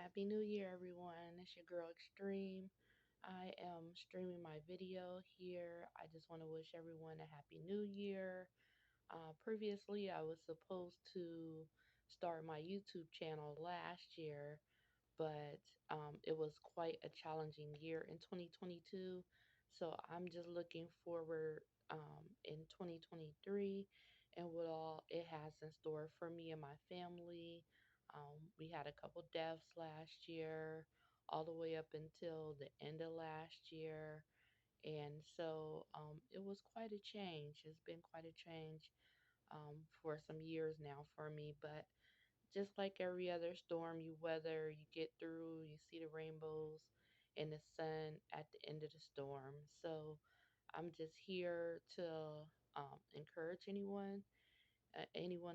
Happy New Year, everyone. It's your girl Extreme. I am streaming my video here. I just want to wish everyone a Happy New Year. Previously, I was supposed to start my YouTube channel last year, but it was quite a challenging year in 2022. So I'm just looking forward in 2023 and what all it has in store for me and my family. We had a couple deaths last year, all the way up until the end of last year. And so it was quite a change. It's been quite a change for some years now for me, but just like every other storm you weather, you get through, you see the rainbows and the sun at the end of the storm. So I'm just here to encourage anyone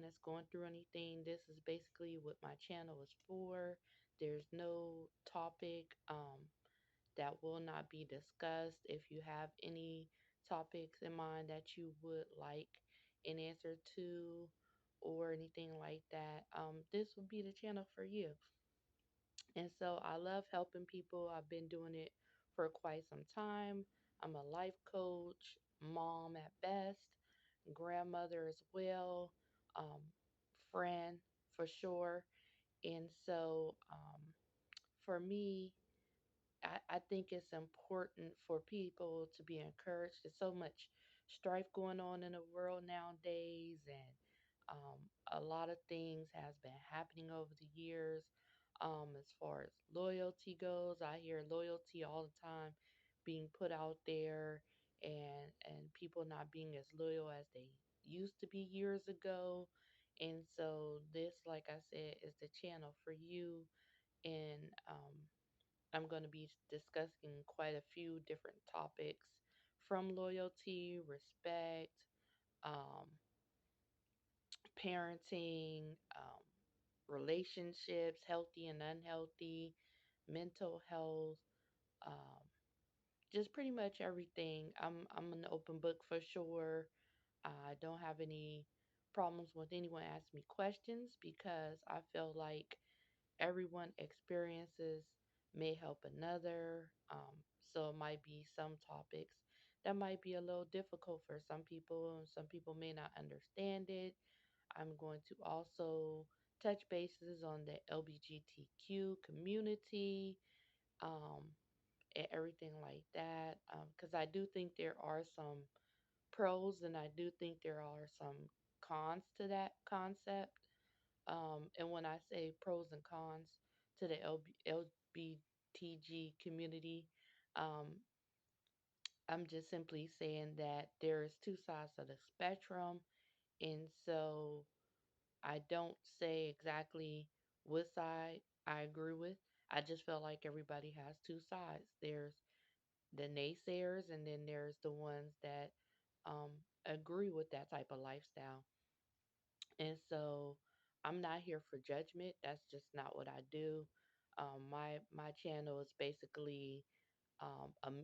that's going through anything. This is basically what my channel is for. There's no topic that will not be discussed. If you have any topics in mind that you would like an answer to or anything like that, this will be the channel for you. And so I love helping people. I've been doing it for quite some time. I'm a life coach, mom at best, grandmother as well, um, friend for sure. And so for me, I think it's important for people to be encouraged. There's so much strife going on in the world nowadays, and a lot of things has been happening over the years. As far as loyalty goes, I hear loyalty all the time being put out there, and people not being as loyal as they used to be years ago. And so this, like I said, is the channel for you. And I'm going to be discussing quite a few different topics from loyalty, respect, um, parenting, relationships, healthy and unhealthy, mental health, um, just pretty much everything. I'm an open book for sure. I don't have any problems with anyone asking me questions because I feel like everyone experiences may help another. So it might be some topics that might be a little difficult for some people, and some people may not understand it. I'm going to also touch bases on the LGBTQ community um, and everything like that, because I do think there are some pros and I do think there are some cons to that concept. And when I say pros and cons to the LBTG community, um, I'm just simply saying that there's two sides of the spectrum. And so I don't say exactly what side I agree with. I just feel like everybody has two sides. There's the naysayers, and then there's the ones that agree with that type of lifestyle. And so I'm not here for judgment. That's just not what I do. My channel is basically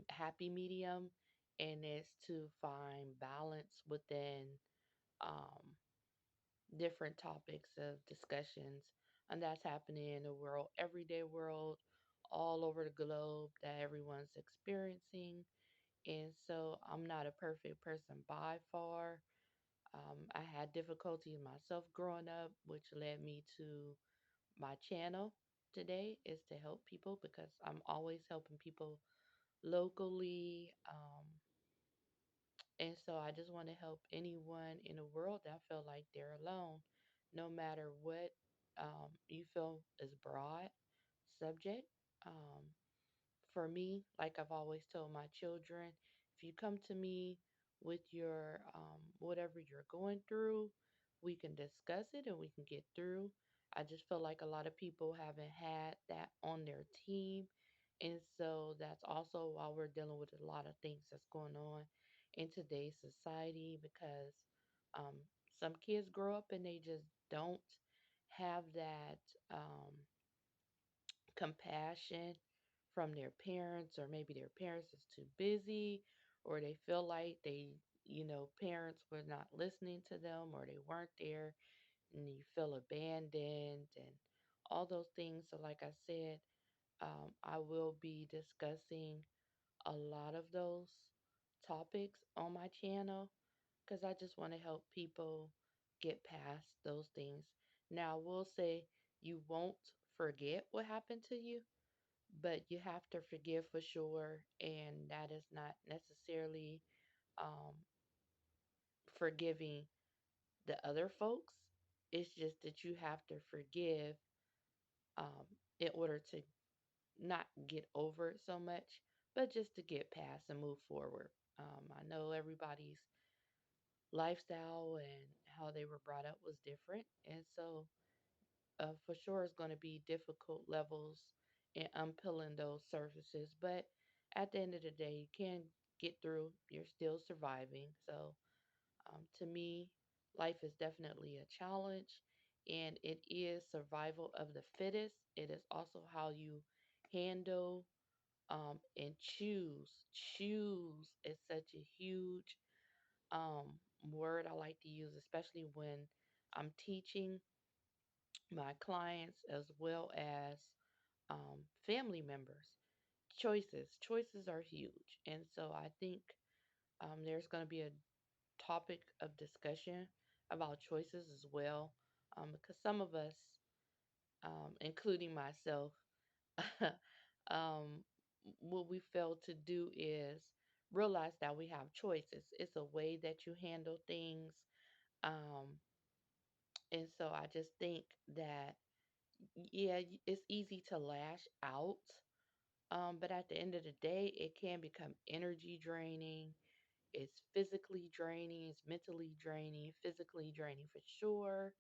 happy medium, and it's to find balance within um, different topics of discussions, and that's happening in the world, everyday world, all over the globe that everyone's experiencing. And so I'm not a perfect person by far. I had difficulties myself growing up, which led me to my channel today is to help people because I'm always helping people locally. And so I just want to help anyone in the world that feel like they're alone, no matter what you feel is broad subject. Um, for me, like I've always told my children, if you come to me with your whatever you're going through, we can discuss it and we can get through. I just feel like a lot of people haven't had that on their team. And so that's also why we're dealing with a lot of things that's going on in today's society because um, some kids grow up and they just don't have that. Compassion from their parents, or maybe their parents is too busy, or they feel like parents were not listening to them or they weren't there, and you feel abandoned and all those things. So, like I said, I will be discussing a lot of those topics on my channel because I just want to help people get past those things. Now, I will say you won't forget what happened to you, but you have to forgive for sure, and that is not necessarily um, forgiving the other folks. It's just that you have to forgive um, in order to not get over it so much, but just to get past and move forward. I know everybody's lifestyle and how they were brought up was different, and so for sure it's going to be difficult levels in unpeeling those surfaces. But at the end of the day, you can get through. You're still surviving. So to me, life is definitely a challenge, and it is survival of the fittest. It is also how you handle and choose. Choose is such a huge word I like to use, especially when I'm teaching my clients as well as family members. Choices are huge, and so I think there's going to be a topic of discussion about choices as well, because some of us, including myself, um, what we fail to do is realize that we have choices. It's a way that you handle things. Um, and so I just think that, yeah, it's easy to lash out. But at the end of the day, it can become energy draining. It's physically draining. It's mentally draining, physically draining for sure.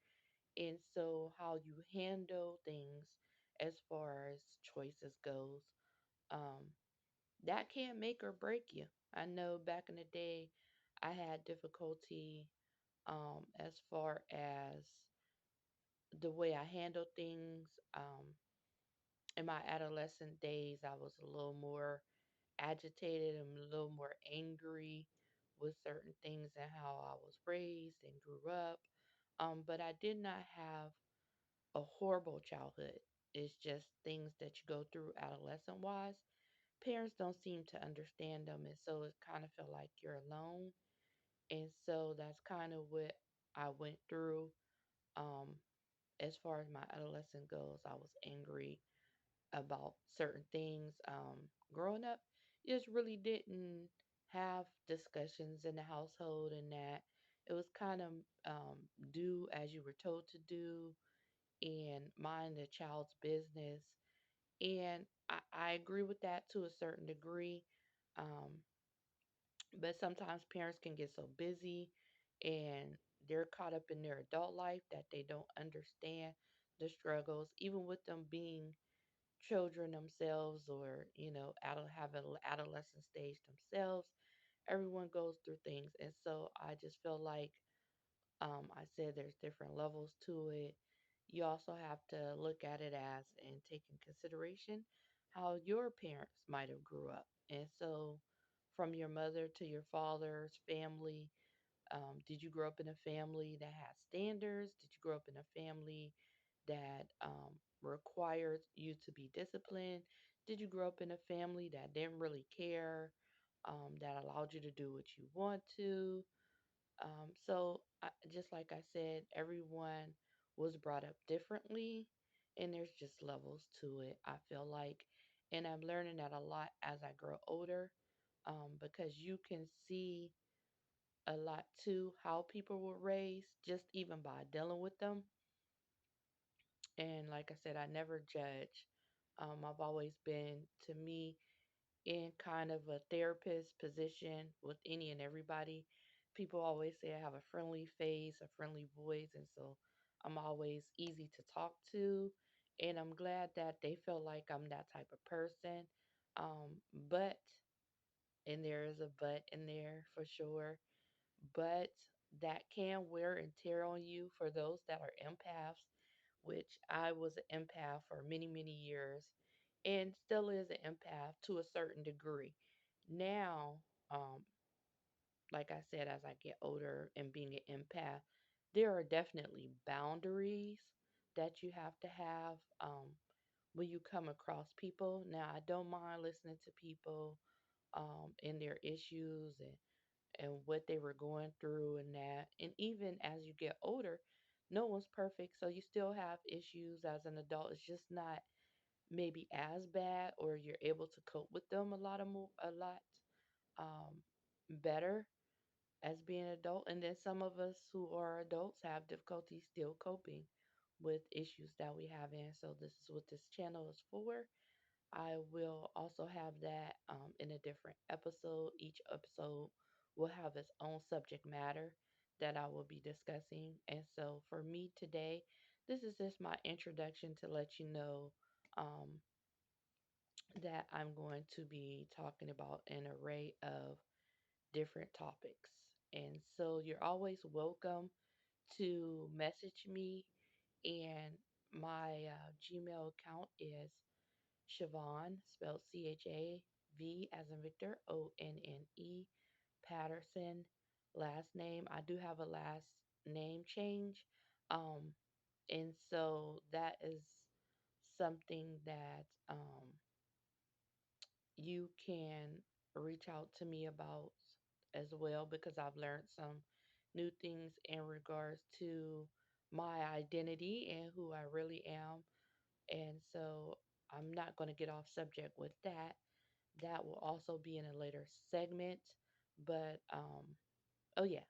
And so, how you handle things as far as choices goes, um, that can make or break you. I know back in the day, I had difficulty as far as the way I handled things. In my adolescent days, I was a little more agitated and a little more angry with certain things and how I was raised and grew up. But I did not have a horrible childhood. It's just things that you go through adolescent wise. Parents don't seem to understand them, and so it kind of felt like you're alone. And so that's kind of what I went through. Um, as far as my adolescent goes, I was angry about certain things. Growing up, you just really didn't have discussions in the household, and that it was kind of do as you were told to do and mind the child's business. And I agree with that to a certain degree. Um, but sometimes parents can get so busy and they're caught up in their adult life that they don't understand the struggles, even with them being children themselves, or have an adolescent stage themselves. Everyone goes through things, and so I just feel like I said there's different levels to it. You also have to look at it as and take in consideration how your parents might have grew up, and so from your mother to your father's family, did you grow up in a family that had standards? Did you grow up in a family that required you to be disciplined? Did you grow up in a family that didn't really care, that allowed you to do what you want to? Just like I said, everyone was brought up differently, and there's just levels to it, I feel like. And I'm learning that a lot as I grow older, because you can see a lot too how people were raised just even by dealing with them. And like I said, I never judge. I've always been, to me, in kind of a therapist position with any and everybody. People always say I have a friendly face, a friendly voice, and so I'm always easy to talk to. And I'm glad that they feel like I'm that type of person. But, and there is a but in there for sure, but that can wear and tear on you for those that are empaths, which I was an empath for many, many years and still is an empath to a certain degree. Now, um, like I said, as I get older and being an empath, there are definitely boundaries that you have to have when you come across people. Now, I don't mind listening to people and their issues and what they were going through and that. And even as you get older, no one's perfect, so you still have issues as an adult. It's just not maybe as bad, or you're able to cope with them a lot um, better as being an adult. And then some of us who are adults have difficulty still coping with issues that we have in. So this is what this channel is for. I will also have that in a different episode. Each episode will have its own subject matter that I will be discussing. And so for me today, this is just my introduction to let you know um, that I'm going to be talking about an array of different topics. And so you're always welcome to message me. And my Gmail account is Siobhan, spelled CHAV as in Victor, ONNE, Patterson. Last name, I do have a last name change. Um, and so that is something that you can reach out to me about as well, because I've learned some new things in regards to my identity and who I really am. And so I'm not going to get off subject with that. That will also be in a later segment. But oh yeah,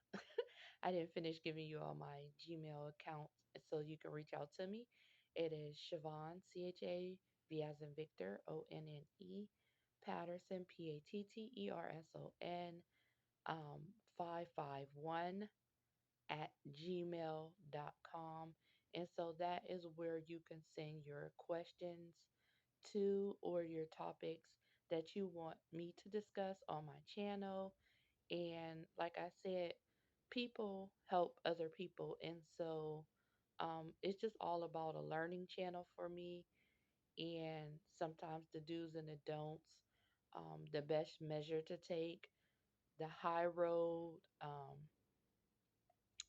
I didn't finish giving you all my Gmail account so you can reach out to me. It is Siobhan, CHAV as in Victor, ONNE, Patterson, PATTERSON, 551 at gmail.com. And so that is where you can send your questions to, or your topics that you want me to discuss on my channel. And like I said, people help other people. And so it's just all about a learning channel for me. And sometimes the do's and the don'ts, the best measure to take, the high road.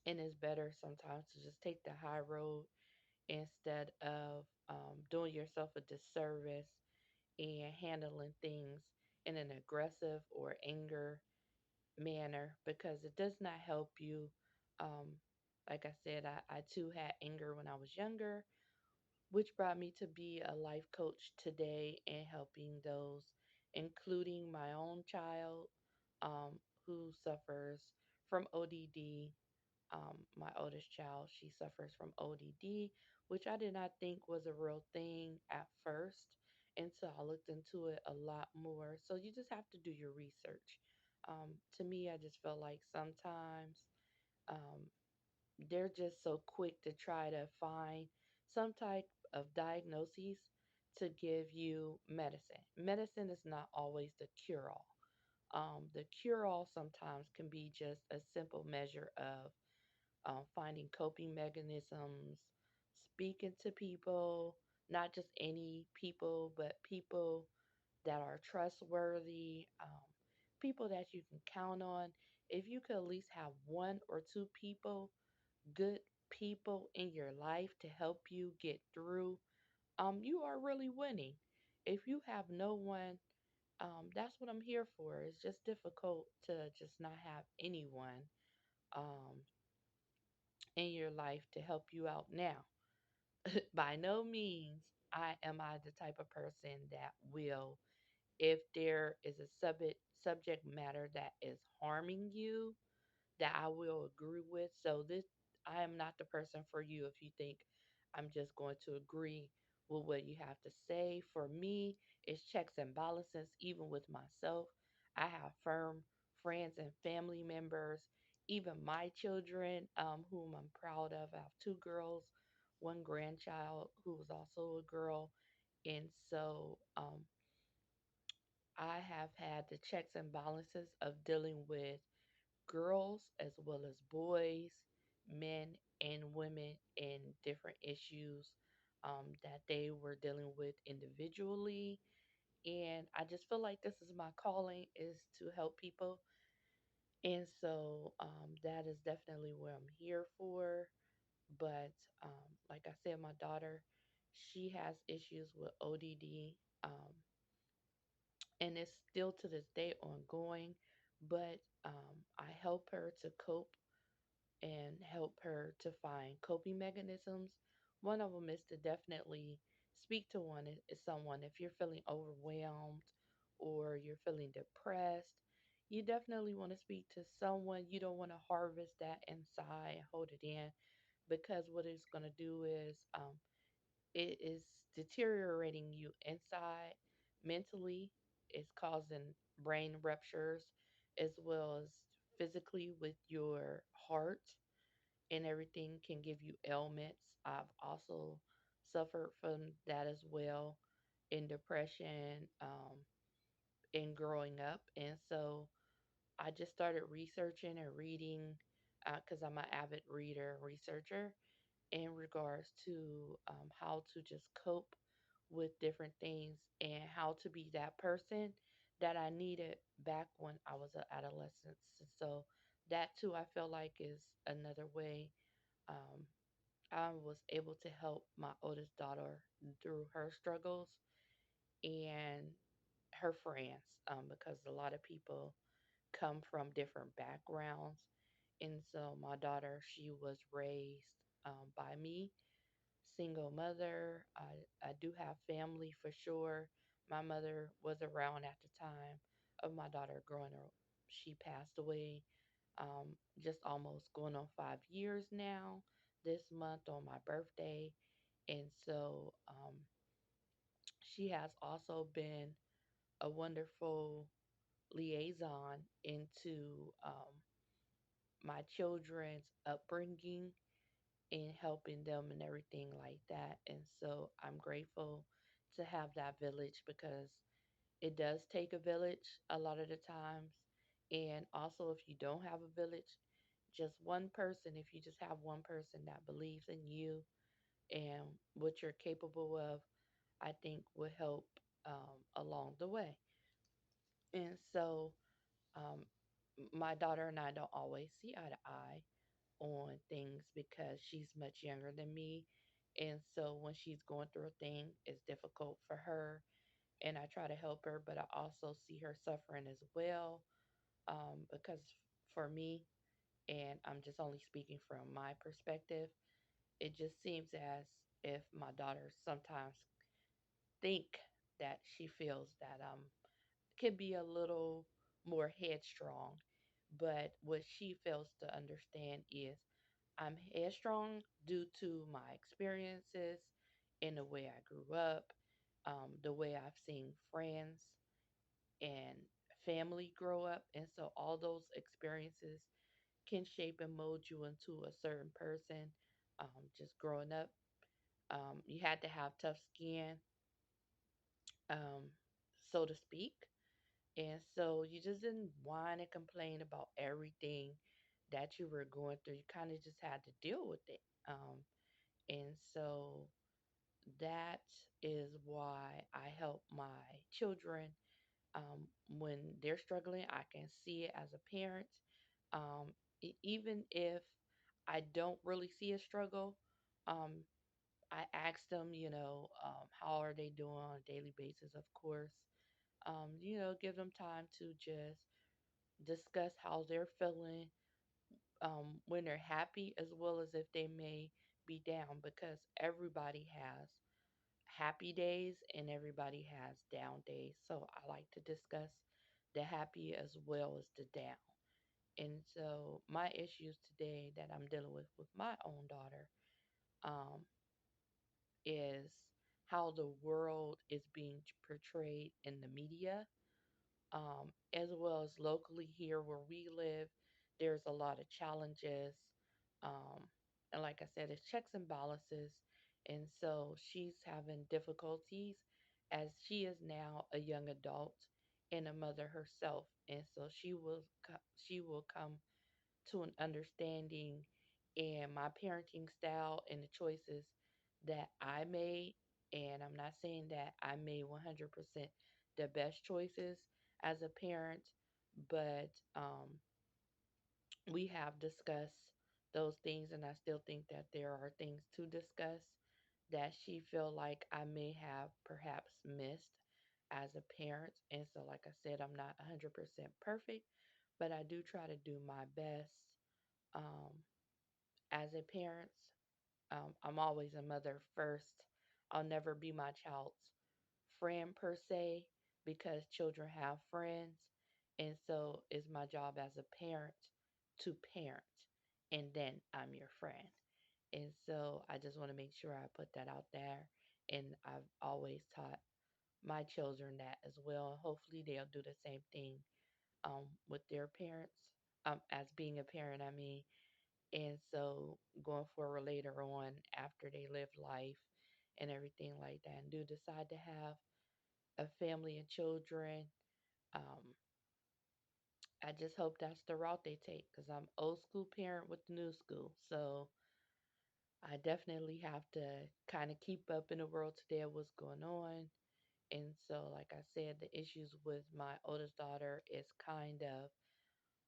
And it's better sometimes to just take the high road instead of doing yourself a disservice and handling things in an aggressive or anger manner, because it does not help you. Um, like I said, I too had anger when I was younger, which brought me to be a life coach today and helping those, including my own child who suffers from ODD. My oldest child, she suffers from ODD, which I did not think was a real thing at first until I looked into it a lot more. So you just have to do your research. To me, I just felt like sometimes um, they're just so quick to try to find some type of diagnoses to give you medicine. Medicine is not always the cure all. The cure all sometimes can be just a simple measure of finding coping mechanisms, speaking to people, not just any people, but people that are trustworthy, people that you can count on. If you could at least have one or two people, good people in your life to help you get through, you are really winning. If you have no one, that's what I'm here for. It's just difficult to just not have anyone um, in your life to help you out. Now, by no means am I the type of person that will, if there is a subject matter that is harming you, that I will agree with. So this, I am not the person for you if you think I'm just going to agree with what you have to say. For me, it's checks and balances, even with myself. I have firm friends and family members, even my children, whom I'm proud of. I have two girls, one grandchild who was also a girl. And so I have had the checks and balances of dealing with girls as well as boys, men, and women in different issues that they were dealing with individually. And I just feel like this is my calling, is to help people. And so that is definitely what I'm here for. But like I said, my daughter, she has issues with ODD, and it's still to this day ongoing. But I help her to cope and help her to find coping mechanisms. One of them is to definitely speak to is someone if you're feeling overwhelmed or you're feeling depressed. You definitely want to speak to someone. You don't want to harvest that inside and hold it in, because what it's going to do is it is deteriorating you inside mentally. It's causing brain ruptures as well as physically with your heart, and everything can give you ailments. I've also suffered from that as well in depression, in growing up. And so I just started researching and reading because I'm an avid reader and researcher in regards to how to just cope with different things and how to be that person that I needed back when I was an adolescent. So that too, I feel like is another way um, I was able to help my oldest daughter through her struggles and her friends, because a lot of people come from different backgrounds. And so my daughter, she was raised by me, single mother. I do have family for sure. My mother was around at the time of my daughter growing up. She passed away just almost going on 5 years now this month on my birthday. And so she has also been a wonderful liaison into my children's upbringing and helping them and everything like that. And so I'm grateful to have that village, because it does take a village a lot of the times. And also, if you don't have a village, just one person, if you just have one person that believes in you and what you're capable of, I think will help along the way. And so, um, my daughter and I don't always see eye to eye on things because she's much younger than me. And so, when she's going through a thing, it's difficult for her. And I try to help her, but I also see her suffering as well. Because for me, and I'm just only speaking from my perspective, it just seems as if my daughter sometimes think that she feels that can be a little more headstrong. But what she fails to understand is I'm headstrong due to my experiences and the way I grew up, the way I've seen friends and family grow up. And so all those experiences can shape and mold you into a certain person. Just growing up, you had to have tough skin, um, so to speak. And so you just didn't whine and complain about everything that you were going through. You kind of just had to deal with it. And so that is why I help my children when they're struggling. I can see it as a parent. Even if I don't really see a struggle, um, I ask them, how are they doing on a daily basis, of course. Give them time to just discuss how they're feeling when they're happy, as well as if they may be down, because everybody has happy days and everybody has down days. So I like to discuss the happy as well as the down. And so my issues today that I'm dealing with my own daughter um, is how the world is being portrayed in the media, as well as locally here where we live. There's a lot of challenges. Um, and like I said, it's checks and balances. And so she's having difficulties as she is now a young adult and a mother herself. And so she will come to an understanding in my parenting style and the choices that I made. And I'm not saying that I made 100% the best choices as a parent, but we have discussed those things, and I still think that there are things to discuss that she feel like I may have perhaps missed as a parent. And so, like I said, I'm not 100% perfect, but I do try to do my best um, as a parent. I'm always a mother first. I'll never be my child's friend per se because children have friends. And so it's my job as a parent to parent, and then I'm your friend. And so I just want to make sure I put that out there. And I've always taught my children that as well. Hopefully they'll do the same thing with their parents, as being a parent, I mean. And so going forward later on after they live life and everything like that and do decide to have a family and children, um, I just hope that's the route they take because I'm old school parent with the new school. So I definitely have to kind of keep up in the world today of what's going on. And so, like I said, the issues with my oldest daughter is kind of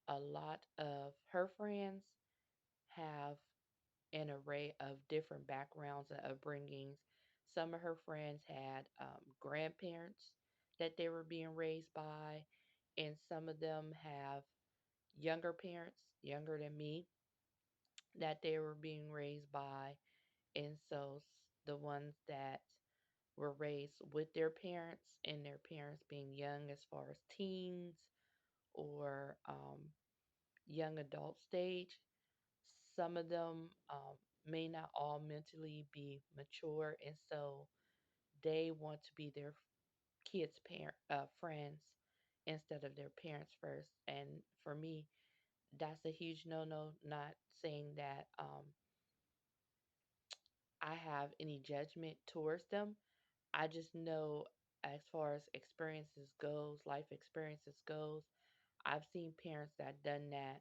a lot of her friends have an array of different backgrounds and upbringings. Some of her friends had grandparents that they were being raised by, and some of them have younger parents, younger than me, that they were being raised by. And so the ones that were raised with their parents and their parents being young as far as teens or young adult stage, some of them may not all mentally be mature, and so they want to be their kids' friends instead of their parents first. And for me, that's a huge no-no. Not saying that I have any judgment towards them. I just know as far as experiences goes, life experiences goes, I've seen parents that done that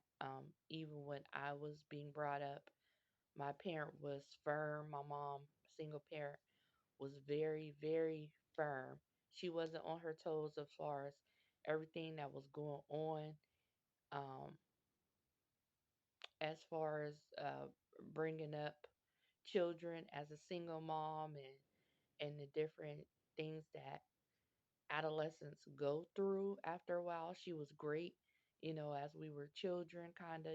even when I was being brought up. My parent was firm. My mom, single parent, was very, very firm. She wasn't on her toes as far as everything that was going on. Um, as far as bringing up children as a single mom and the different things that adolescents go through after a while. She was great, as we were children, kind of,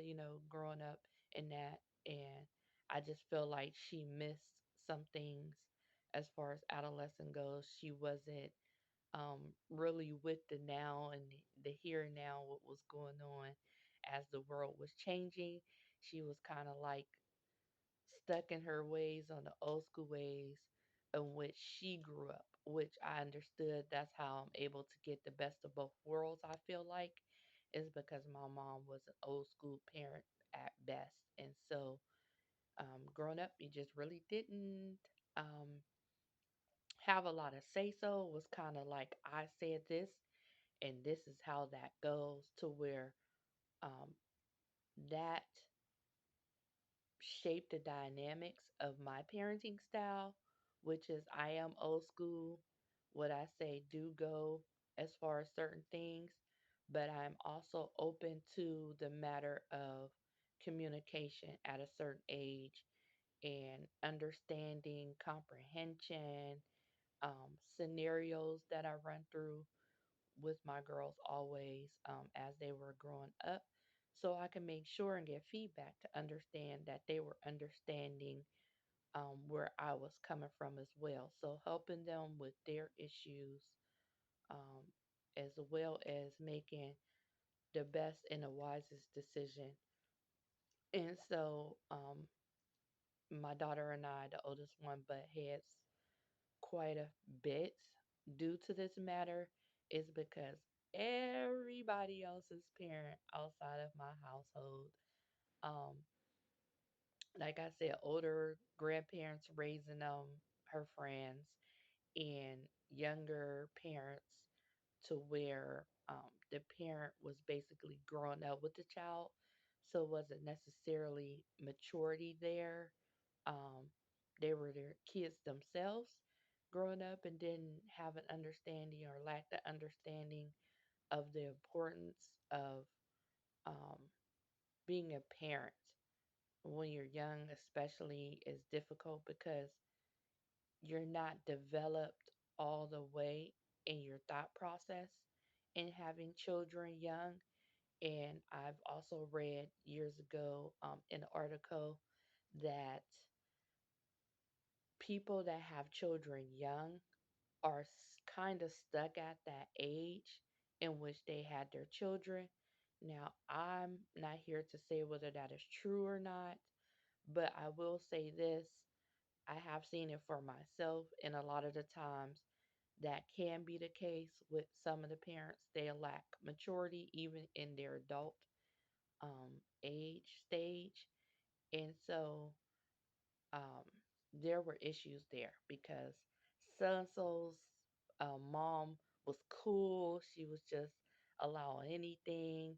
growing up in that. And I just feel like she missed some things as far as adolescent goes. She wasn't really with the now and the here and now, what was going on as the world was changing. She was kind of like stuck in her ways on the old school ways in which she grew up, which I understood that's how I'm able to get the best of both worlds, I feel like, is because my mom was an old school parent at best. And so growing up, you just really didn't have a lot of say so. It was kind of like I said this, and this is how that goes, to where um, that shape the dynamics of my parenting style, which is I am old school. What I say do go as far as certain things, but I'm also open to the matter of communication at a certain age and understanding, comprehension, scenarios that I run through with my girls always as they were growing up, so I can make sure and get feedback to understand that they were understanding where I was coming from as well. So helping them with their issues um, as well as making the best and the wisest decision. And so my daughter and I, the oldest one, butt heads quite a bit due to this matter is because everybody else's parent outside of my household, um, like I said, older grandparents raising her friends and younger parents to where the parent was basically growing up with the child. So it wasn't necessarily maturity there. Um, they were their kids themselves growing up and didn't have an understanding or lack the understanding of the importance of um, being a parent when you're young, especially, is difficult because you're not developed all the way in your thought process in having children young. And I've also read years ago in an article that people that have children young are kind of stuck at that age in which they had their children. Now, I'm not here to say whether that is true or not, but I will say this: I have seen it for myself, and a lot of the times that can be the case with some of the parents. They lack maturity even in their adult age stage. And so um, there were issues there because so and so's mom was cool. She was just allowing anything.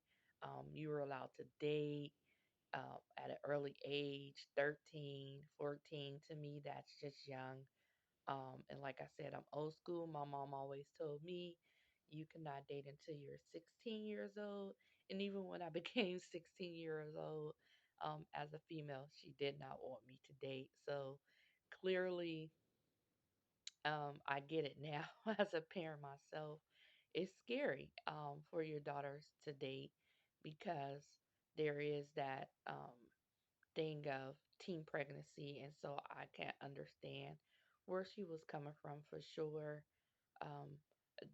You were allowed to date at an early age, 13, 14. To me, that's just young. And like I said, I'm old school. My mom always told me you cannot date until you're 16 years old. And even when I became 16 years old, as a female, she did not want me to date. So clearly, I get it now as a parent myself. It's scary for your daughters to date because there is that thing of teen pregnancy. And so I can't understand where she was coming from for sure. Um,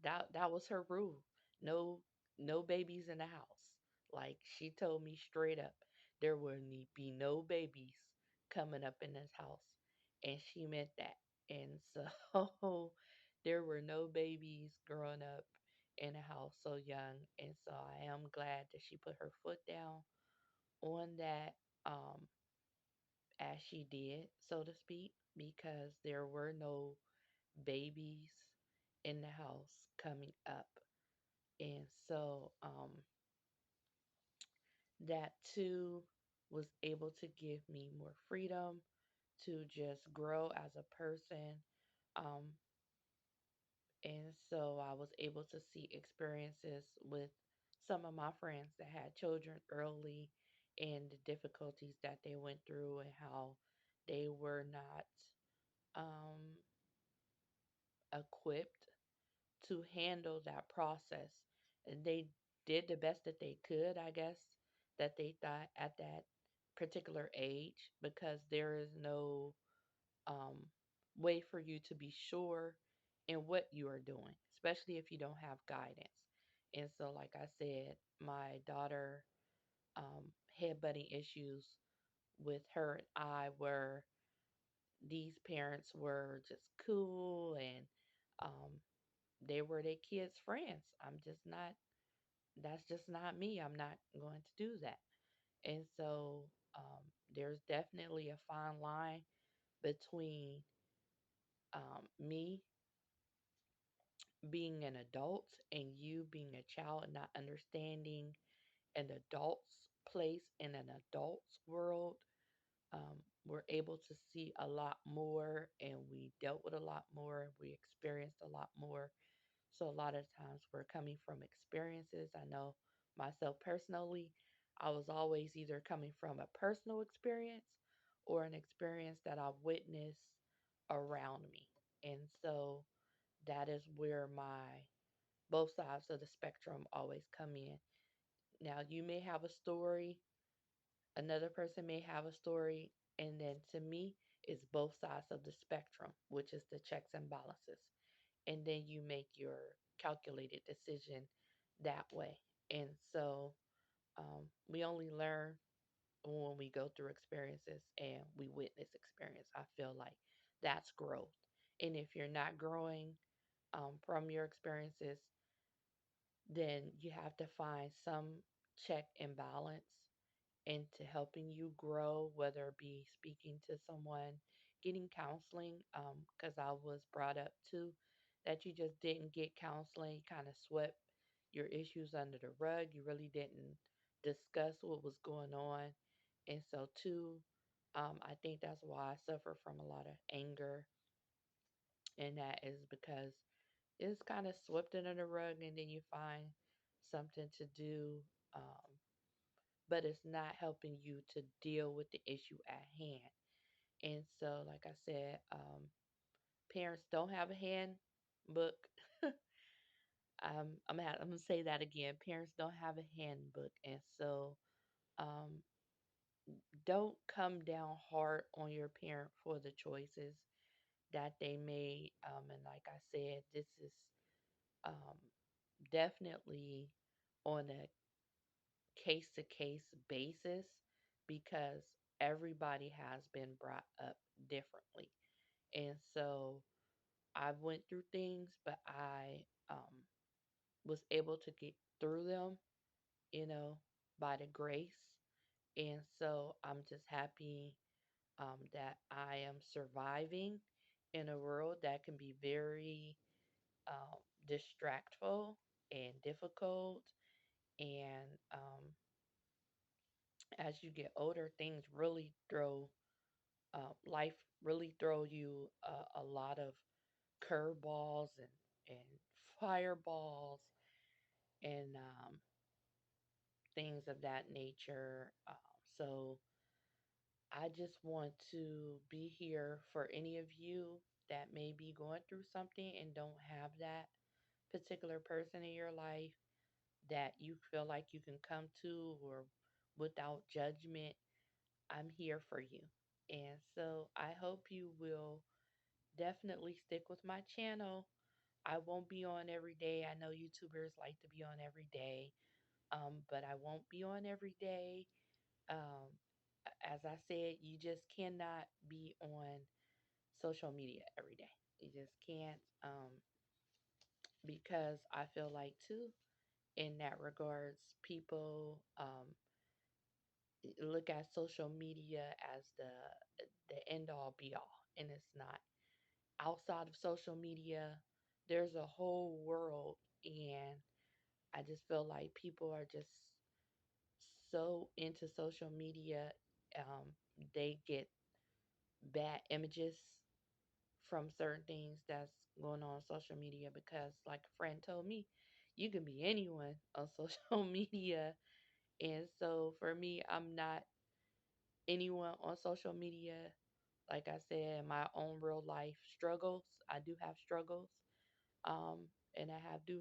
that was her rule. No, no babies in the house. Like she told me straight up, there will be no babies coming up in this house, and she meant that. And so there were no babies growing up in a house so young. And so I am glad that she put her foot down on that. As she did, so to speak, because there were no babies in the house coming up. And so that too was able to give me more freedom to just grow as a person. Um, and so I was able to see experiences with some of my friends that had children early and the difficulties that they went through and how they were not um, equipped to handle that process. And they did the best that they could, I guess, that they thought at that particular age, because there is no um, way for you to be sure in what you are doing, especially if you don't have guidance. And so, like I said, my daughter headbutting issues with her and I were these parents were just cool and um, they were their kids' friends. I'm just not, that's just not me. I'm not going to do that. And so there's definitely a fine line between me being an adult and you being a child and not understanding an adult's place in an adult's world. We're able to see a lot more and we dealt with a lot more. We experienced a lot more. So a lot of times we're coming from experiences. I know myself personally, I was always either coming from a personal experience or an experience that I witnessed around me. And so that is where my both sides of the spectrum always come in. Now you may have a story, another person may have a story, and then to me, it's both sides of the spectrum, which is the checks and balances. And then you make your calculated decision that way. And so we only learn when we go through experiences and we witness experience. I feel like that's growth. And if you're not growing from your experiences, then you have to find some check and balance into helping you grow, whether it be speaking to someone, getting counseling, because I was brought up too that you just didn't get counseling, kind of swept your issues under the rug. You really didn't discuss what was going on. And so, too, I think that's why I suffer from a lot of anger, and that is because it's kind of swept under the rug, and then you find something to do. Um, but it's not helping you to deal with the issue at hand. And so, like I said, parents don't have a handbook. I'm gonna say that again. Parents don't have a handbook, and so um, don't come down hard on your parent for the choices that they made. And like I said, this is um, definitely on a case to case basis because everybody has been brought up differently. And so I went through things, but I was able to get through them, you know, by the grace. And so I'm just happy that I am surviving in a world that can be very distractful and difficult. And as you get older, things really throw life really throw you a lot of curveballs and fireballs and things of that nature. So I just want to be here for any of you that may be going through something and don't have that particular person in your life that you feel like you can come to or without judgment. I'm here for you. And so I hope you will definitely stick with my channel. I won't be on every day. I know YouTubers like to be on every day, but I won't be on every day. Um, as I said, you just cannot be on social media every day. You just can't, because I feel like too, in that regards, people look at social media as the end all be all, and it's not. Outside of social media, there's a whole world, and I just feel like people are just so into social media. Um, they get bad images from certain things that's going on social media because, like a friend told me, you can be anyone on social media. And so for me, I'm not anyone on social media. Like I said, in my own real life struggles, I do have struggles, and I have do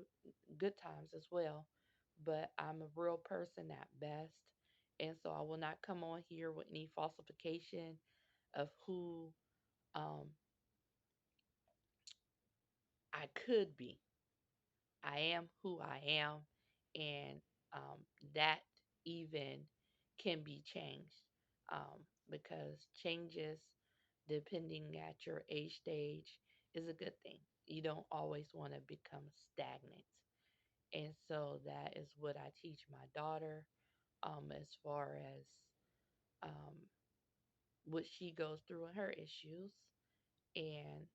good times as well. But I'm a real person at best, and so I will not come on here with any falsification of who um, I could be. I am who I am, and that even can be changed because changes, depending at your age stage, is a good thing. You don't always want to become stagnant, and so that is what I teach my daughter as far as um, what she goes through in her issues and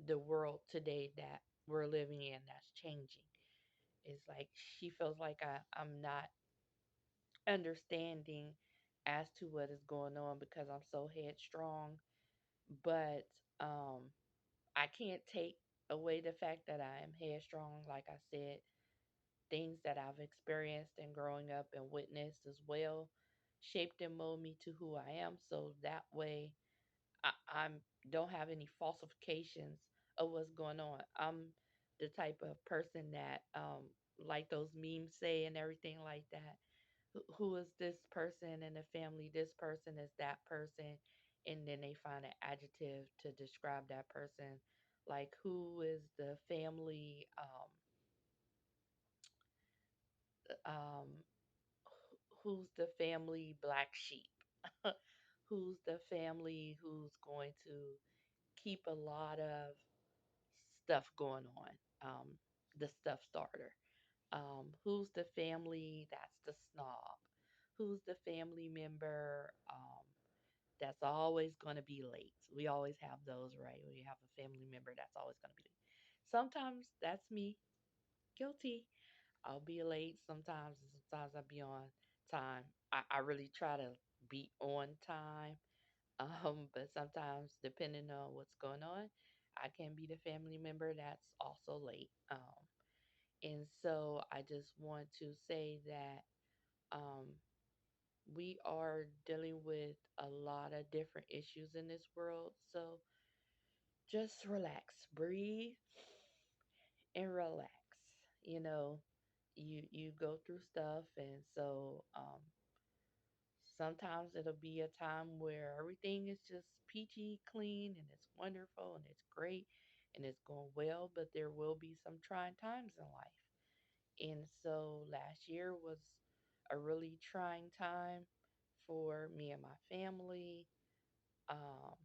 the world today that we're living in that's changing. It's like she feels like I'm not understanding as to what is going on because I'm so headstrong. But I can't take away the fact that I am headstrong. Like I said, things that I've experienced and growing up and witnessed as well shaped and mold me to who I am. So that way, I'm don't have any falsifications of what's going on. I'm the type of person that, like those memes say and everything like that. Who is this person in the family? This person is that person, and then they find an adjective to describe that person. Like who is the family? Um, who's the family black sheep? Who's the family who's going to keep a lot of stuff going on? The stuff starter. Who's the family that's the snob? Who's the family member that's always going to be late? We always have those, right? We have a family member that's always going to be late. Sometimes that's me, guilty. I'll be late sometimes, and sometimes I'll be on time. I really try to be on time, but sometimes, depending on what's going on, I can be the family member that's also late. And so I just want to say that um, we are dealing with a lot of different issues in this world. So just relax, breathe, and relax. You know, you go through stuff, and so sometimes it'll be a time where everything is just peachy clean and it's wonderful and it's great and it's going well, but there will be some trying times in life. And so last year was a really trying time for me and my family. Um,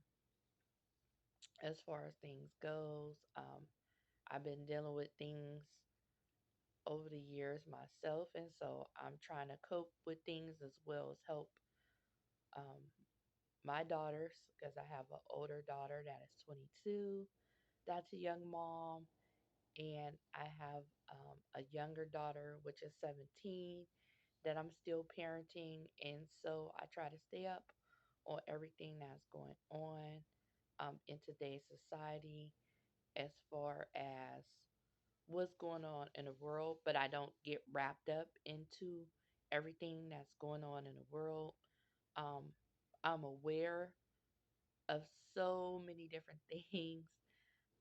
as far as things goes, I've been dealing with things over the years myself, and so I'm trying to cope with things as well as help um, my daughters, because I have an older daughter that is 22, that's a young mom, and I have a younger daughter, which is 17, that I'm still parenting. And so I try to stay up on everything that's going on in today's society as far as what's going on in the world, but I don't get wrapped up into everything that's going on in the world. Um, I'm aware of so many different things.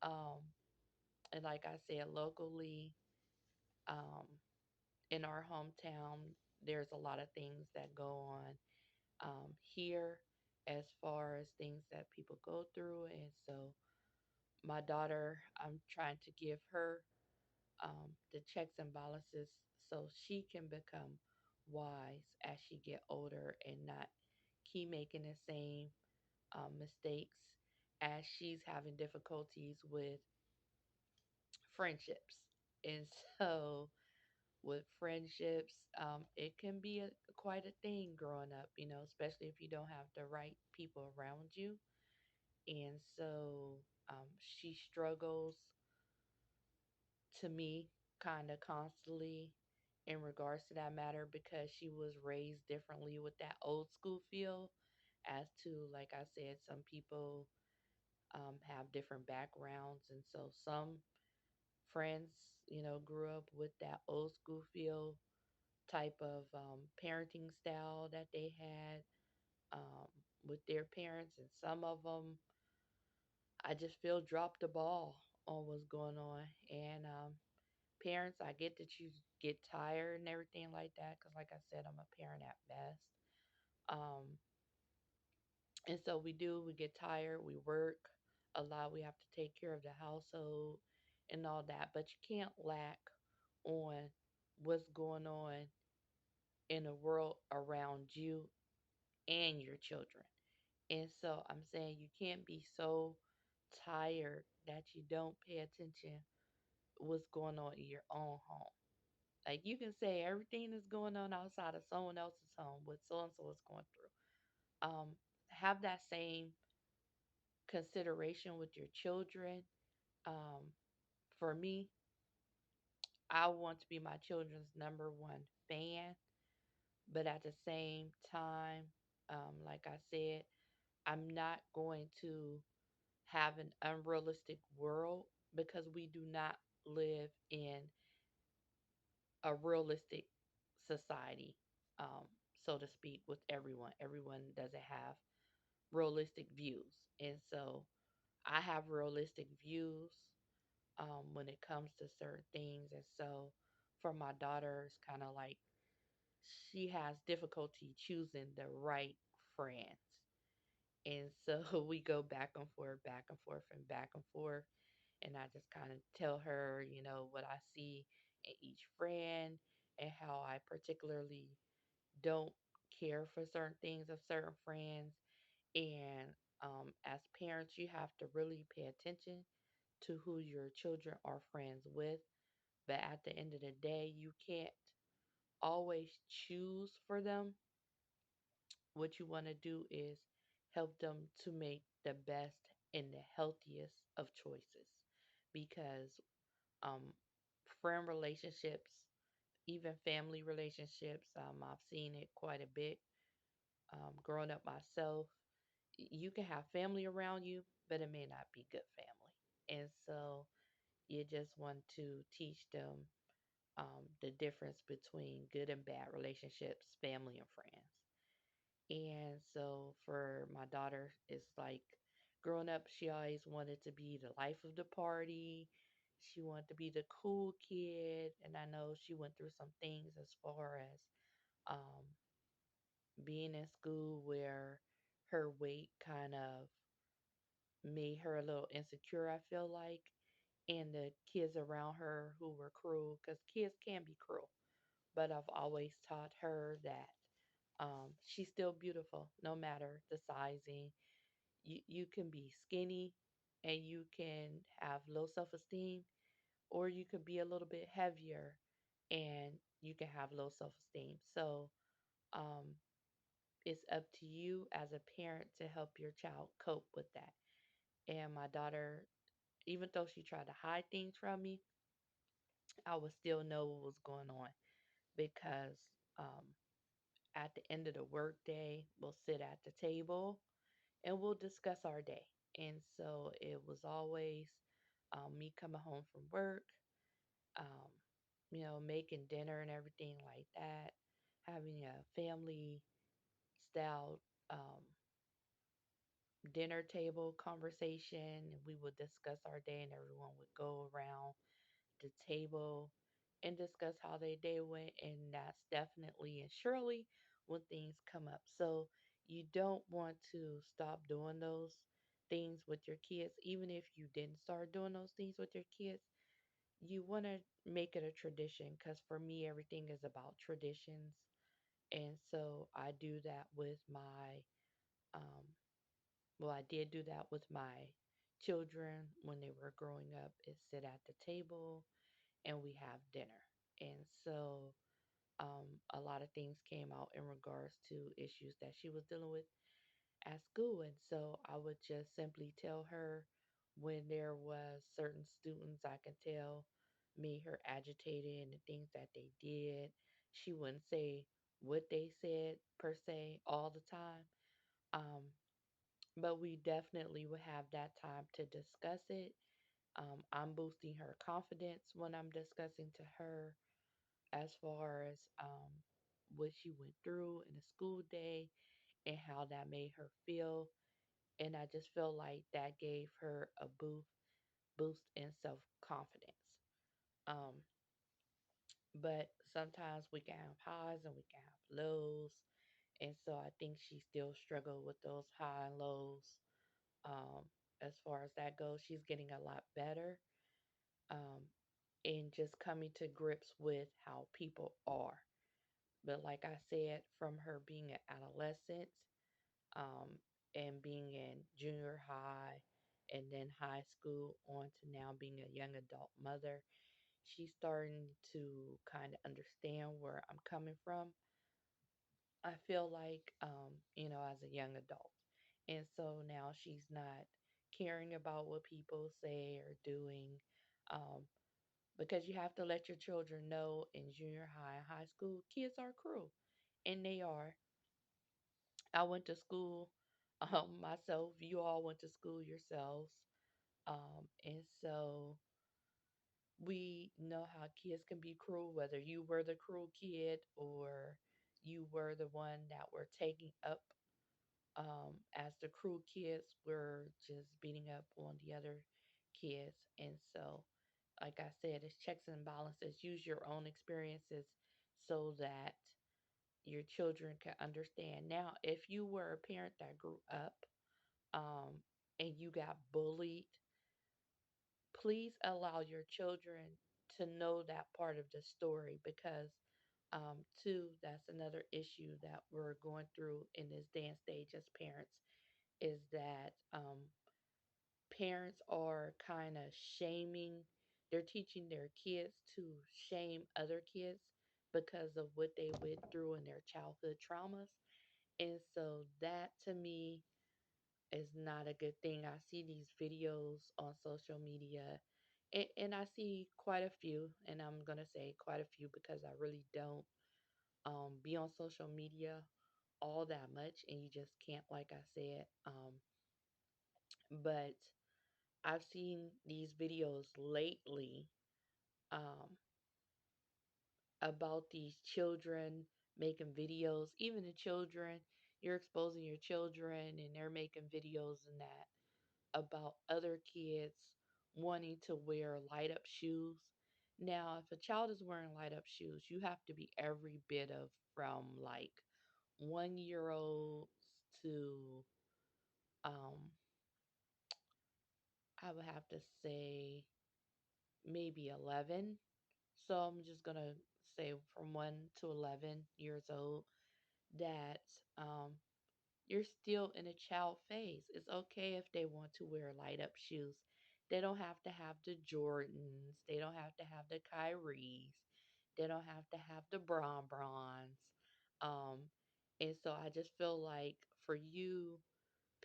Um, and like I said, locally, um, in our hometown, there's a lot of things that go on here as far as things that people go through. And so, my daughter, I'm trying to give her the checks and balances so she can become wise as she get older and not keep making the same mistakes as she's having difficulties with friendships. And so with friendships, it can be quite a thing growing up, especially if you don't have the right people around you. And so she struggles to me kind of constantly in regards to that matter because she was raised differently with that old school feel as to, like I said, some people have different backgrounds. And so some friends, grew up with that old school feel type of parenting style that they had um, with their parents. And some of them, I just feel dropped the ball on what's going on. And parents, I get that you get tired and everything like that because, like I said, I'm a parent at best. Um, and so we get tired, we work a lot, we have to take care of the household and all that, but you can't lack on what's going on in the world around you and your children. And so I'm saying you can't be so tired that you don't pay attention what's going on in your own home. Like you can say everything is going on outside of someone else's home, what so and so is going through. Have that same consideration with your children. Um, for me, I want to be my children's number one fan, but at the same time, like I said, I'm not going to have an unrealistic world because we do not live in a realistic society, um, so to speak, with everyone. Everyone doesn't have realistic views. And so I have realistic views when it comes to certain things. And so for my daughter, it's kind of like she has difficulty choosing the right friends. And so we go back and forth, back and forth, and back and forth. And I just kind of tell her, what I see in each friend and how I particularly don't care for certain things of certain friends. And as parents, you have to really pay attention to who your children are friends with. But at the end of the day, you can't always choose for them. What you want to do is help them to make the best and the healthiest of choices because um, friend relationships, even family relationships, I've seen it quite a bit growing up myself. You can have family around you, but it may not be good family. And so you just want to teach them the difference between good and bad relationships, family and friends. And so for my daughter, it's like growing up, she always wanted to be the life of the party. She wanted to be the cool kid. And I know she went through some things as far as um, being in school where her weight kind of made her a little insecure, I feel like. And the kids around her who were cruel, because kids can be cruel. But I've always taught her that she's still beautiful no matter the sizing. You can be skinny and you can have low self esteem, or you could be a little bit heavier and you can have low self esteem. So um, it's up to you as a parent to help your child cope with that. And my daughter, even though she tried to hide things from me, I would still know what was going on because um, at the end of the workday, we'll sit at the table and we'll discuss our day. And so it was always me coming home from work, um, making dinner and everything like that, having a family style um, dinner table conversation. And we would discuss our day, and everyone would go around the table and discuss how their day went. And that's definitely and surely when things come up. So you don't want to stop doing those things with your kids, even if you didn't start doing those things with your kids. You want to make it a tradition because for me, everything is about traditions. And so I do that with um, I did do that with my children when they were growing up, is sit at the table and we have dinner. And so a lot of things came out in regards to issues that she was dealing with at school. And so I would just simply tell her when there was certain students I can tell made her agitated and the things that they did. She wouldn't say what they said per se all the time. Um, but we definitely would have that time to discuss it. I'm boosting her confidence when I'm discussing to her as far as what she went through in a school day and how that made her feel. And I just feel like that gave her a boost in self confidence. Um, but sometimes we can have highs and we can have lows. And so I think she still struggled with those high and lows. Um, as far as that goes, she's getting a lot better. And just coming to grips with how people are. But like I said, from her being an adolescent, um, and being in junior high and then high school on to now being a young adult mother, she's starting to kind of understand where I'm coming from. I feel like, as a young adult. And so now she's not caring about what people say or doing. Um, because you have to let your children know in junior high and high school, kids are cruel. And they are. I went to school myself. You all went to school yourselves. And so we know how kids can be cruel, whether you were the cruel kid or you were the one that were taking up as the cruel kids were just beating up on the other kids. And so, like I said, it's checks and balances. Use your own experiences so that your children can understand. Now, if you were a parent that grew up um, and you got bullied, please allow your children to know that part of the story because, too, that's another issue that we're going through in this day and stage as parents is that parents are kind of shaming, they're teaching their kids to shame other kids because of what they went through in their childhood traumas. And so that to me is not a good thing. I see these videos on social media and I see quite a few, and I'm going to say quite a few because I really don't be on social media all that much, and you just can't, like I said. But I've seen these videos lately um, about these children making videos, even the children, you're exposing your children and they're making videos and that about other kids wanting to wear light up shoes. Now, if a child is wearing light up shoes, you have to be every bit of from like 1 year old to um I would have to say maybe 11. So I'm just gonna say from 1 to 11 years old that um you're still in a child phase. It's okay if they want to wear light up shoes. They don't have to have the Jordans. They don't have to have the Kyries. They don't have to have the Brons. Um, and so I just feel like for you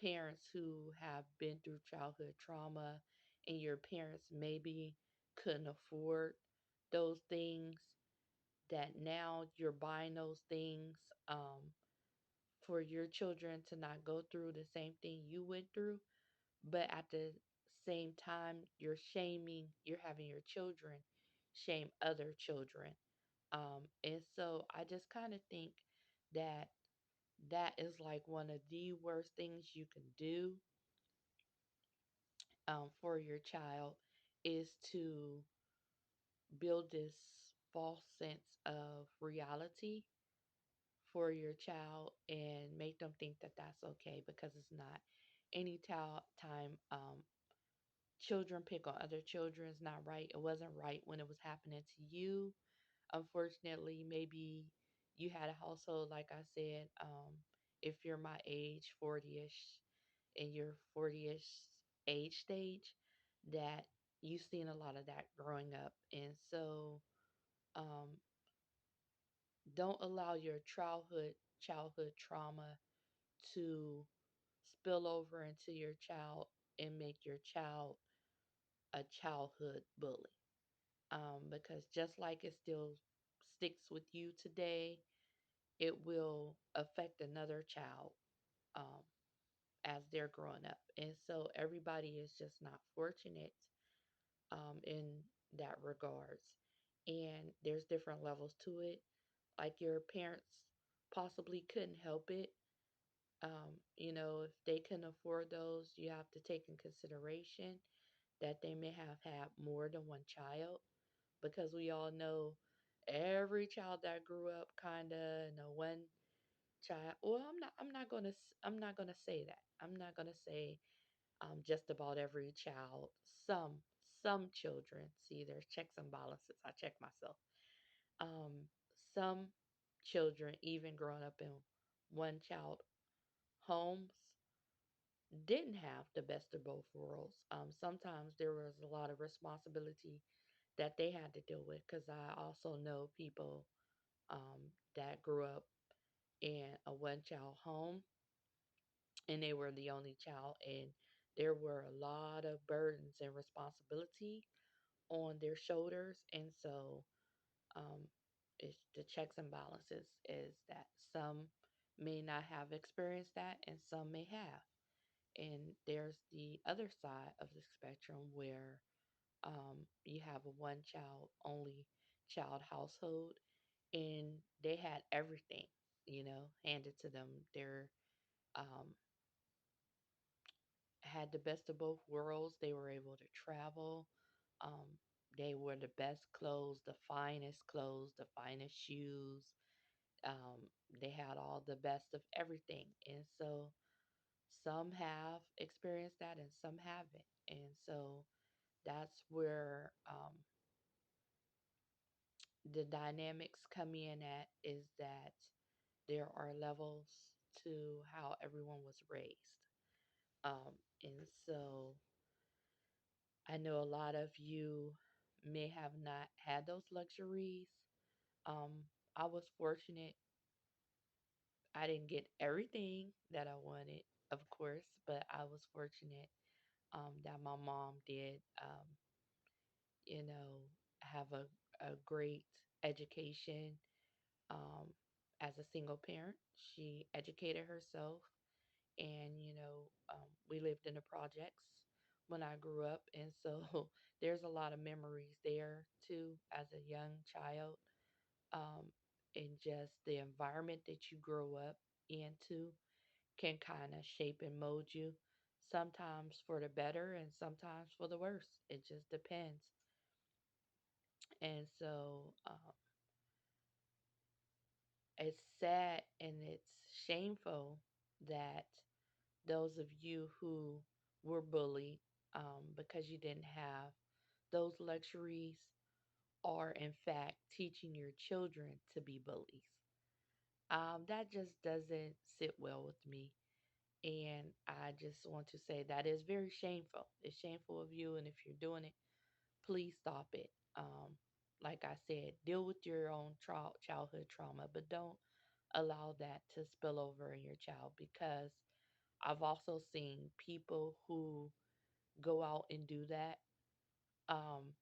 parents who have been through childhood trauma and your parents maybe couldn't afford those things, that now you're buying those things. For your children to not go through the same thing you went through, but at the same time, you're having your children shame other children. And so I just kind of think that that is like one of the worst things you can do for your child is to build this false sense of reality for your child and make them think that that's okay because it's not. Any time children pick on other children is not right. It wasn't right when it was happening to you. Unfortunately, maybe you had a household, like I said, if you're my age, 40ish, in your 40ish age stage, that you've seen a lot of that growing up. And so um, don't allow your childhood trauma to spill over into your child and make your child a childhood bully. Because just like it still sticks with you today, it will affect another child um, as they're growing up. And so everybody is just not fortunate in that regards. And there's different levels to it. Like your parents possibly couldn't help it. If they can afford those, you have to take in consideration that they may have had more than one child because we all know every child that grew up kind of in a one child. Well, I'm not gonna say that. I'm not gonna say just about every child. Some children. See, there's checks and balances. I check myself. Um, some children, even growing up in one child homes, didn't have the best of both worlds. Sometimes there was a lot of responsibility that they had to deal with because I also know people that grew up in a one child home and they were the only child, and there were a lot of burdens and responsibility on their shoulders. And so um, it's the checks and balances is that some may not have experienced that and some may have. And there's the other side of the spectrum where you have a one child only child household and they had everything, handed to them. They're um, had the best of both worlds. They were able to travel. Um, they were the best clothes, the finest shoes. They had all the best of everything. And so some have experienced that and some haven't. And so that's where the dynamics come in at is that there are levels to how everyone was raised. And so I know a lot of you may have not had those luxuries. Um, I was fortunate. I didn't get everything that I wanted, of course, but I was fortunate that my mom did, you know, have a great education um, as a single parent. She educated herself, and we lived in the projects when I grew up, and so there's a lot of memories there too as a young child, and just the environment that you grow up into. can kind of shape and mold you, sometimes for the better and sometimes for the worse. It just depends. And so it's sad and it's shameful that those of you who were bullied because you didn't have those luxuries are, in fact, teaching your children to be bullies. That just doesn't sit well with me. And I just want to say that is very shameful. It's shameful of you. And if you're doing it, please stop it. Like I said, deal with your own childhood trauma, but don't allow that to spill over in your child because I've also seen people who go out and do that. Um,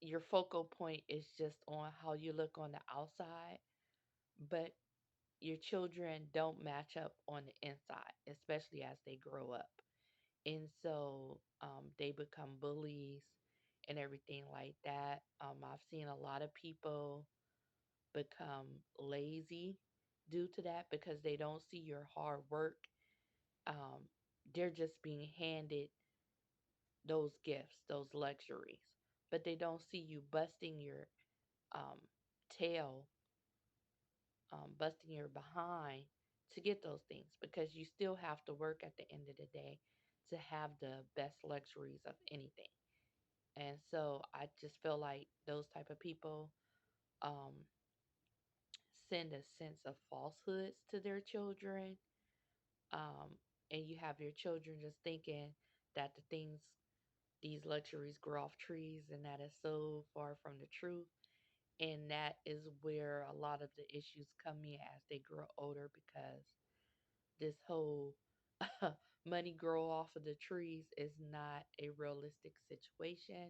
your focal point is just on how you look on the outside, but your children don't match up on the inside, especially as they grow up. And so they become bullies and everything like that. I've seen a lot of people become lazy due to that because they don't see your hard work. Um, they're just being handed those gifts, those luxuries, but they don't see you busting your um, tail, busting your behind to get those things because you still have to work at the end of the day to have the best luxuries of anything. And so I just feel like those type of people um, send a sense of falsehoods to their children. Um, and you have your children just thinking that these luxuries grow off trees, and that is so far from the truth. And that is where a lot of the issues come in as they grow older because this whole money grow off of the trees is not a realistic situation.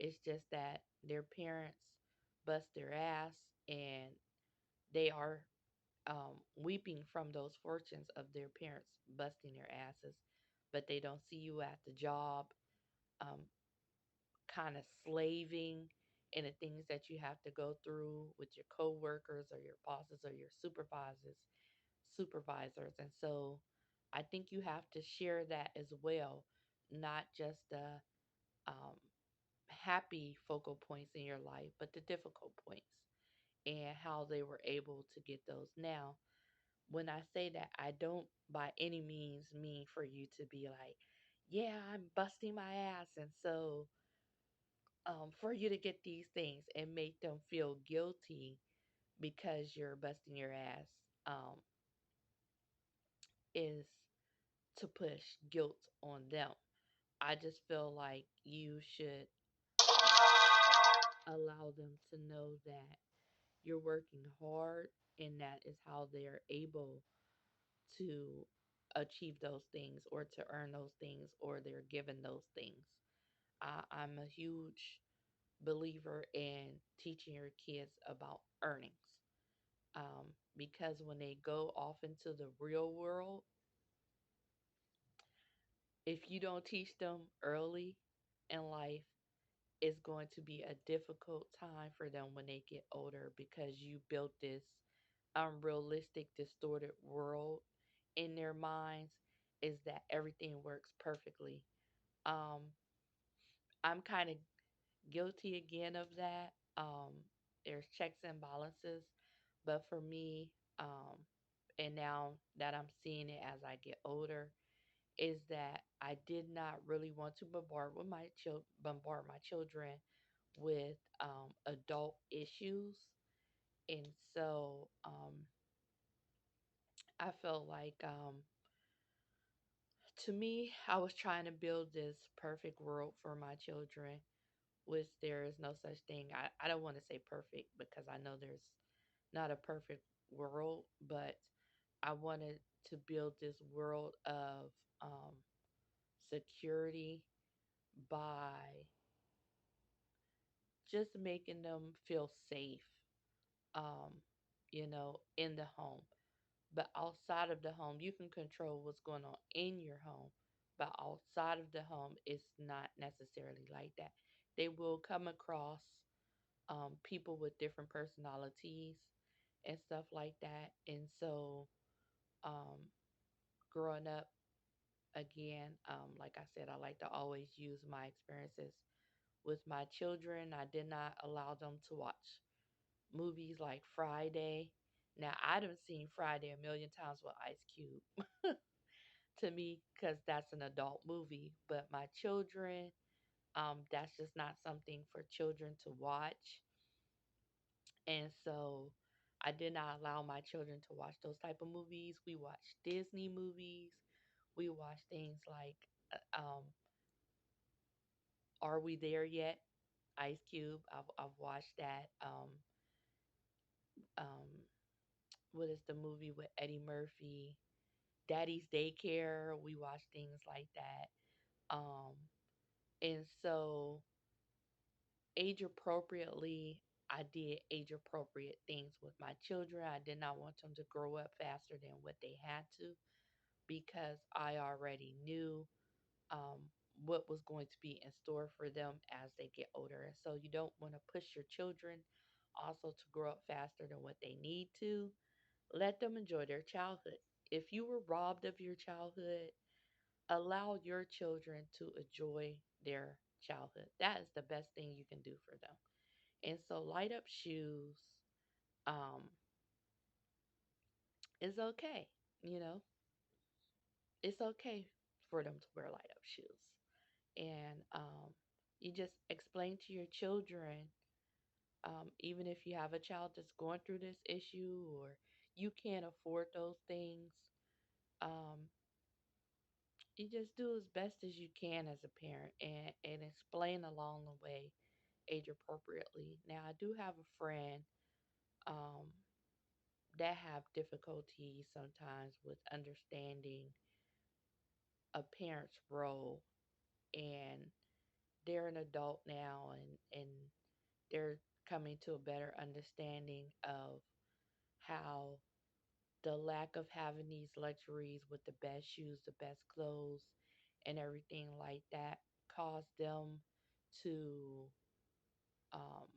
It's just that their parents bust their ass and they are weeping from those fortunes of their parents busting their asses, but they don't see you at the job, um, kind of slaving in the things that you have to go through with your coworkers or your bosses or your supervisors. And so I think you have to share that as well, not just the um, happy focal points in your life, but the difficult points and how they were able to get those. Now, when I say that, I don't by any means mean for you to be like, yeah, I'm busting my ass. And so for you to get these things and make them feel guilty because you're busting your ass is to push guilt on them. I just feel like you should allow them to know that you're working hard and that is how they're able to achieve those things or to earn those things or they're given those things. I'm a huge believer in teaching your kids about earnings because when they go off into the real world, if you don't teach them early in life, it's going to be a difficult time for them when they get older because you built this unrealistic, distorted world in their minds is that everything works perfectly. Um, I'm kind of guilty again of that. There's checks and balances, but for me, and now that I'm seeing it as I get older, is that I did not really want to bombard my children with adult issues, and so I felt like to me, I was trying to build this perfect world for my children, which there is no such thing. I don't want to say perfect because I know there's not a perfect world, but I wanted to build this world of um, security by just making them feel safe, um, in the home. But outside of the home, you can control what's going on in your home. But outside of the home, it's not necessarily like that. They will come across people with different personalities and stuff like that. And so Um, Growing up, again, like I said, I like to always use my experiences with my children. I did not allow them to watch movies like Friday. Now, I done seen Friday a million times with Ice Cube to me because that's an adult movie. But my children, that's just not something for children to watch. And so I did not allow my children to watch those type of movies. We watched Disney movies. We watched things like Are We There Yet? Ice Cube. I've watched that. Um, what is the movie with Eddie Murphy? Daddy's Daycare. We watched things like that. Um, and so age appropriately, I did age appropriate things with my children. I did not want them to grow up faster than what they had to because I already knew um, what was going to be in store for them as they get older. And so you don't want to push your children also to grow up faster than what they need to. Let them enjoy their childhood. If you were robbed of your childhood, allow your children to enjoy their childhood. That is the best thing you can do for them. And so light up shoes um, is okay. You know, it's okay for them to wear light up shoes. And you just explain to your children, even if you have a child that's going through this issue or you can't afford those things, um, you just do as best as you can as a parent and explain along the way age appropriately. Now, I do have a friend um, that have difficulties sometimes with understanding a parent's role, and they're an adult now, and they're coming to a better understanding of how the lack of having these luxuries with the best shoes, the best clothes, and everything like that caused them to um,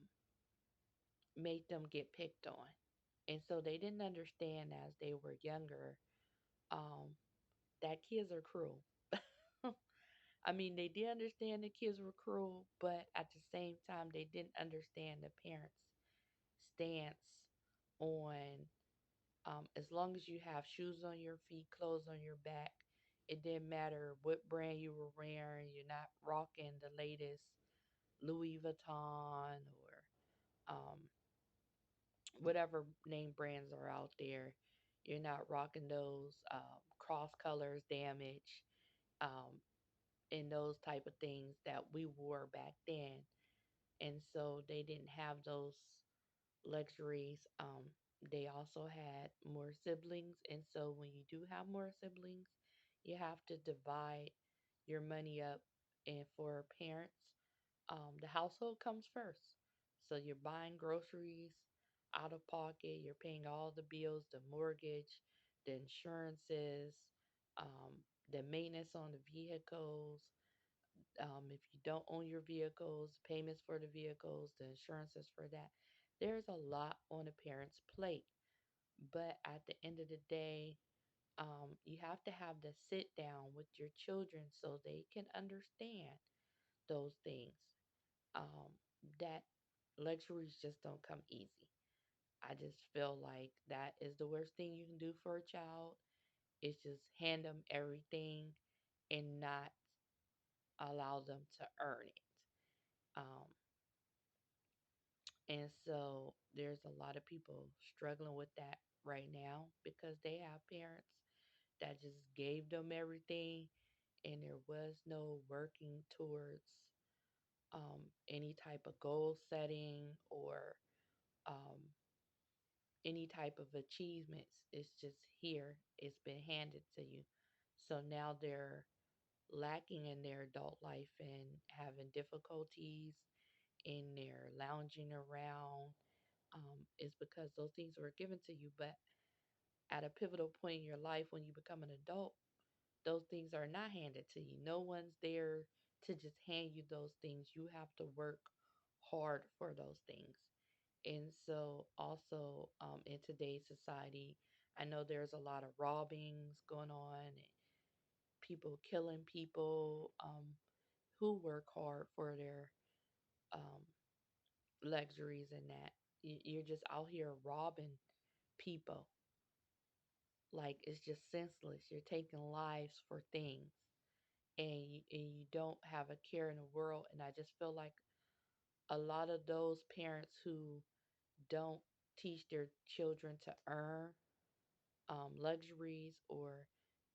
make them get picked on. And so they didn't understand as they were younger um, that kids are cruel. I mean, they did understand the kids were cruel, but at the same time, they didn't understand the parents' stance on as long as you have shoes on your feet, clothes on your back, it didn't matter what brand you were wearing. You're not rocking the latest Louis Vuitton or um, whatever name brands are out there. You're not rocking those cross colors, damage, um, and those type of things that we wore back then. And so they didn't have those luxuries. They also had more siblings, and so when you do have more siblings, you have to divide your money up. And for parents, the household comes first. So you're buying groceries out of pocket, you're paying all the bills, the mortgage, the insurances, um, the maintenance on the vehicles, if you don't own your vehicles, payments for the vehicles, the insurances for that. There's a lot on a parent's plate. But at the end of the day, you have to have the sit down with your children so they can understand those things. Um, that luxuries just don't come easy. I just feel like that is the worst thing you can do for a child is just hand them everything and not allow them to earn it. Um, And so there's a lot of people struggling with that right now because they have parents that just gave them everything and there was no working towards any type of goal setting or um, any type of achievements. It's just here, it's been handed to you. So now they're lacking in their adult life and having difficulties in their lounging around is because those things were given to you. But at a pivotal point in your life, when you become an adult, those things are not handed to you. No one's there to just hand you those things. You have to work hard for those things. And so, also in today's society, I know there's a lot of robbings going on and people killing people who work hard for their um, luxuries and that. You're just out here robbing people. Like it's just senseless. You're taking lives for things, and you don't have a care in the world. And I just feel like a lot of those parents who don't teach their children to earn luxuries, or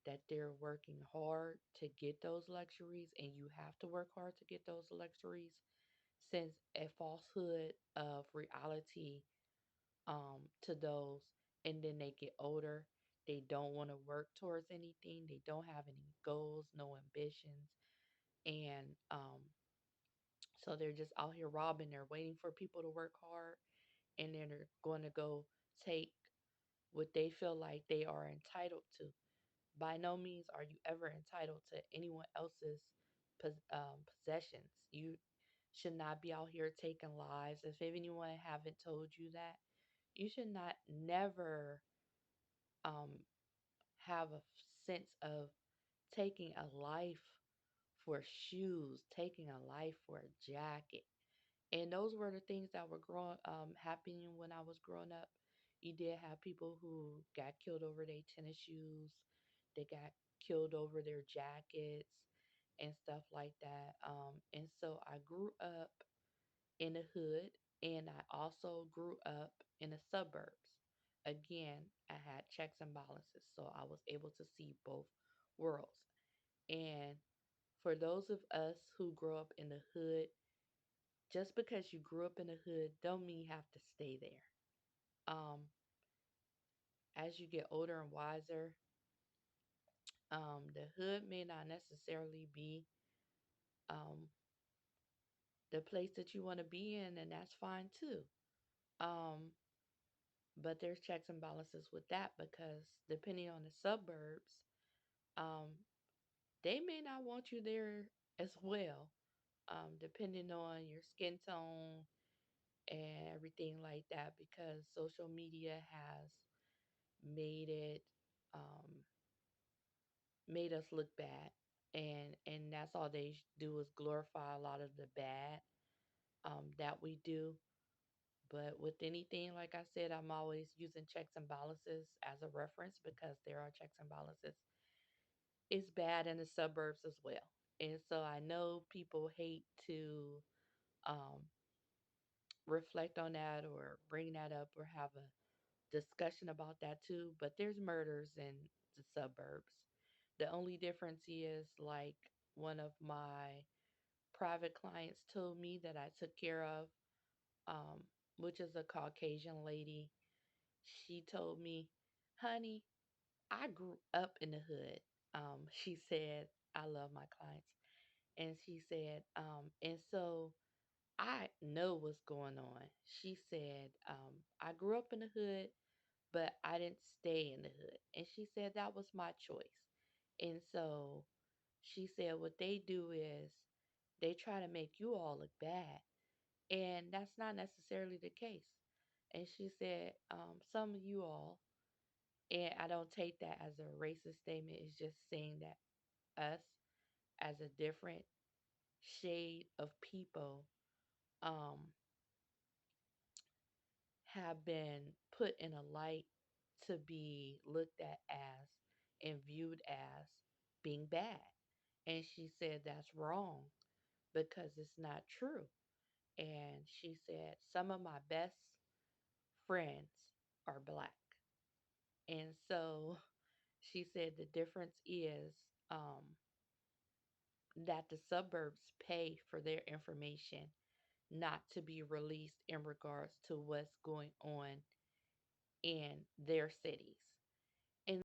that they're working hard to get those luxuries, and you have to work hard to get those luxuries, sends a falsehood of reality to those, and then they get older. They don't want to work towards anything. They don't have any goals, no ambitions, and so they're just out here robbing. They're waiting for people to work hard, and then they're going to go take what they feel like they are entitled to. By no means are you ever entitled to anyone else's possessions. You should not be out here taking lives. If anyone haven't told you that, you should not never um, have a sense of taking a life for shoes, taking a life for a jacket. And those were the things that were growing happening when I was growing up. You did have people who got killed over their tennis shoes. They got killed over their jackets and stuff like that. And so I grew up in the hood, and I also grew up in the suburbs. Again, I had checks and balances, so I was able to see both worlds. And for those of us who grow up in the hood, just because you grew up in the hood don't mean you have to stay there. Um, as you get older and wiser, the hood may not necessarily be um, the place that you want to be in, and that's fine too. Um, but there's checks and balances with that, because depending on the suburbs, um, they may not want you there as well, depending on your skin tone and everything like that, because social media has made it um, made us look bad, and that's all they do is glorify a lot of the bad that we do. But with anything, like I said, I'm always using checks and balances as a reference, because there are checks and balances. It's bad in the suburbs as well. And so I know people hate to um, reflect on that or bring that up or have a discussion about that too, but there's murders in the suburbs. The only difference is, like, one of my private clients told me that I took care of, um, which is a Caucasian lady. She told me, honey, I grew up in the hood. She said, I love my clients. And she said, and so I know what's going on. She said, I grew up in the hood, but I didn't stay in the hood. And she said that was my choice. And so she said what they do is they try to make you all look bad. And that's not necessarily the case. And she said, some of you all, and I don't take that as a racist statement, it's just saying that us as a different shade of people um, have been put in a light to be looked at as and viewed as being bad. And she said that's wrong, because it's not true. And she said, some of my best friends are black. And so she said the difference is that the suburbs pay for their information not to be released in regards to what's going on in their cities. And